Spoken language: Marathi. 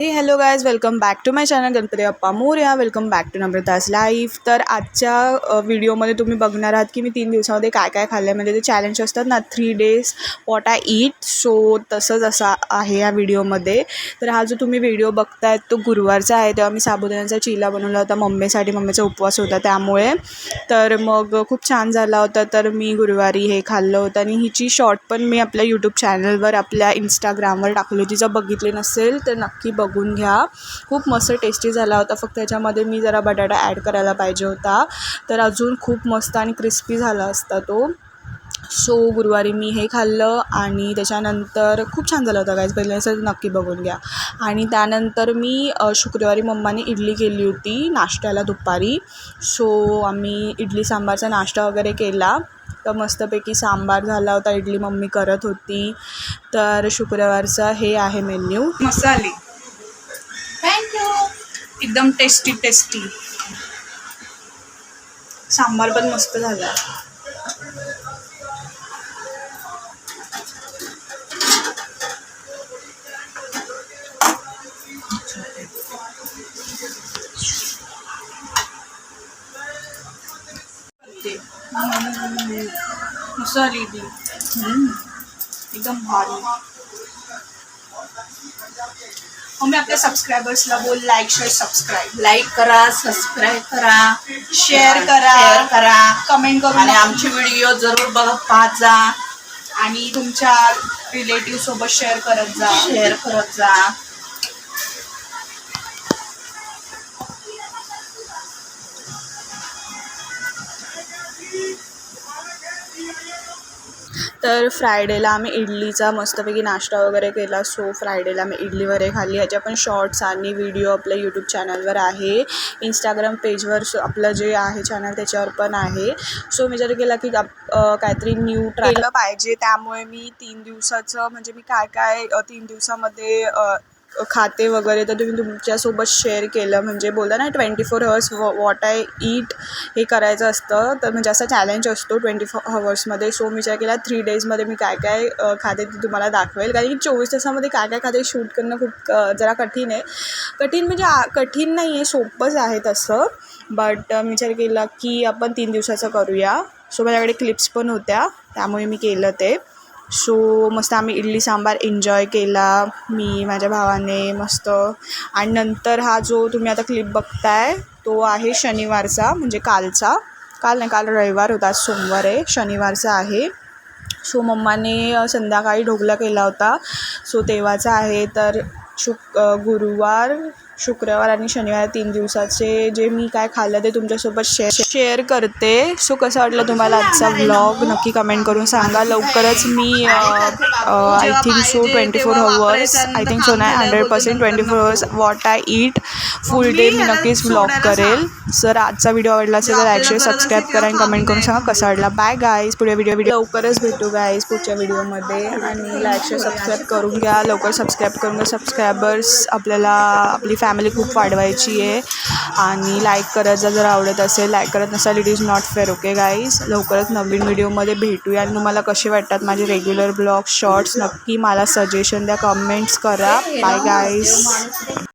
Hello guys, welcome back to my channel Ganpati Bappa Morya. Welcome back to Namrata's life. तर आजच्या व्हिडिओमध्ये तुम्ही बघणार आहात की मी 3 दिवसामध्ये काय काय खाल्लं आहे. म्हणजे ते चॅलेंज असतात ना, 3 days what I eat. So तसंच असा आहे या व्हिडिओमध्ये. तर हा जो तुम्ही व्हिडिओ बघतायत तो गुरुवारचा आहे. तेव्हा मी साबुदाण्याचा चिला बनवला होता मम्मीसाठी. मम्मीचा उपवास होता त्यामुळे. तर मग खूप छान झाला होता. तर मी गुरुवारी हे खाल्लं होतं आणि हिची शॉर्ट पण मी आपल्या यूट्यूब चॅनलवर, आपल्या इंस्टाग्रामवर टाकली होती. जर बघितली नसेल तर नक्की बघून घ्या. खूप मस्त टेस्टी झाला होता. फक्त त्याच्यामध्ये मी जरा बटाटा ॲड करायला पाहिजे होता, तर अजून खूप मस्त आणि क्रिस्पी झाला असता तो. सो गुरुवारी मी हे खाल्लं आणि त्याच्यानंतर खूप छान झालं होतं गाईज. पहिल्याचं नक्की बघून घ्या. आणि त्यानंतर मी शुक्रवारी मम्माने इडली केली होती नाश्त्याला दुपारी. सो आम्ही इडली सांबारचा नाश्ता वगैरे केला. तर मस्तपैकी सांबार झाला होता, इडली मम्मी करत होती. तर शुक्रवारचा हे आहे मेन्यू. मसाले थँक्यू, एकदम टेस्टी टेस्टी. सांबार पण मस्त झाला. मसाली एकदम भारी. मम्मी आपल्या सबस्क्रायबर्सला बोल, लाईक शेअर सबस्क्राईब. लाईक करा, सबस्क्राईब करा, शेअर करा, शेअर करा कमेंट करून आणि आमचे व्हिडिओ जरूर पाहत जा. आणि तुमच्या रिलेटिव्ह सोबत शेअर करत जा. शेअर करत जा. तर फ्रायडेला आम्ही इडलीचा मस्तपैकी नाश्ता वगैरे केला. सो फ्रायडेला मी इडली वगैरे खाल्ली. ह्याच्या पण शॉर्ट्स आणि व्हिडिओ आपल्या यूट्यूब चॅनलवर आहे. इंस्टाग्राम पेजवर आपलं जे आहे चॅनल त्याच्यावर पण आहे. सो मी जर केला की काहीतरी न्यू ट्राय केलं पाहिजे. त्यामुळे मी 3 दिवसाचं म्हणजे मी काय काय 3 दिवसामध्ये खाते वगैरे तर तुम्ही तुमच्यासोबत शेअर केलं. म्हणजे बोलता ना 24 hours वॉट आय ईट हे करायचं असतं. तर म्हणजे असा चॅलेंज असतो 24 hours. सो मी विचार केला 3 daysमध्ये मी काय काय खाते ते तुम्हाला दाखवेल. कारण की 24 तासामध्ये काय काय खाते शूट करणं खूप जरा कठीण आहे. कठीण म्हणजे कठीण नाही आहे, सोपंच आहे तसं. बट मी विचार केला की आपण 3 दिवसाचं करूया. सो माझ्याकडे क्लिप्स पण होत्या त्यामुळे मी केलं ते. सो मस्त आम्ही इडली सांबार एन्जॉय केला, मी माझ्या भावाने मस्त. आणि नंतर हा जो तुम्ही आता क्लिप बघताय तो आहे शनिवारचा, म्हणजे कालचा. काल रविवार होता, आज सोमवार आहे, शनिवारचा आहे. सो मम्माने संध्याकाळी ढोकला केला होता. सो तेव्हाचा आहे. तर गुरुवार, शुक्रवार आणि शनिवार 3 दिवसाचे जे मी काय खाल्लं ते तुमच्यासोबत शेअर करते. सो कसं वाटलं तुम्हाला आजचा व्लॉग नक्की कमेंट करून सांगा. लवकरच मी I think so 24 hours, I think so नाही 100% 24 hours what I eat full day मी नक्कीच व्लॉग करेल. जर आजचा व्हिडिओ आवडला असेल तर लाईक शेअर सबस्क्राईब करा आणि कमेंट करून सांगा कसा वाटला. बाय गाईज, पुढे व्हिडिओ लवकरच भेटू गाईज पुढच्या व्हिडिओमध्ये. आणि लाईक शेअर सबस्क्राईब करून घ्या, लवकर सबस्क्राईब करून घ्या. सबस्क्रायबर्स आपल्याला आपली फॅमिली खूप वाढवायची आहे. आणि लाईक करत जा जर आवडत असेल. लाईक करत नसाल it is not fair. Okay guys, लवकरच नवीन व्हिडिओमध्ये भेटूया. आणि तुम्हाला कसे वाटतात माझे रेग्युलर ब्लॉग शॉर्ट्स नक्की मला सजेशन द्या, कमेंट्स करा. Bye guys.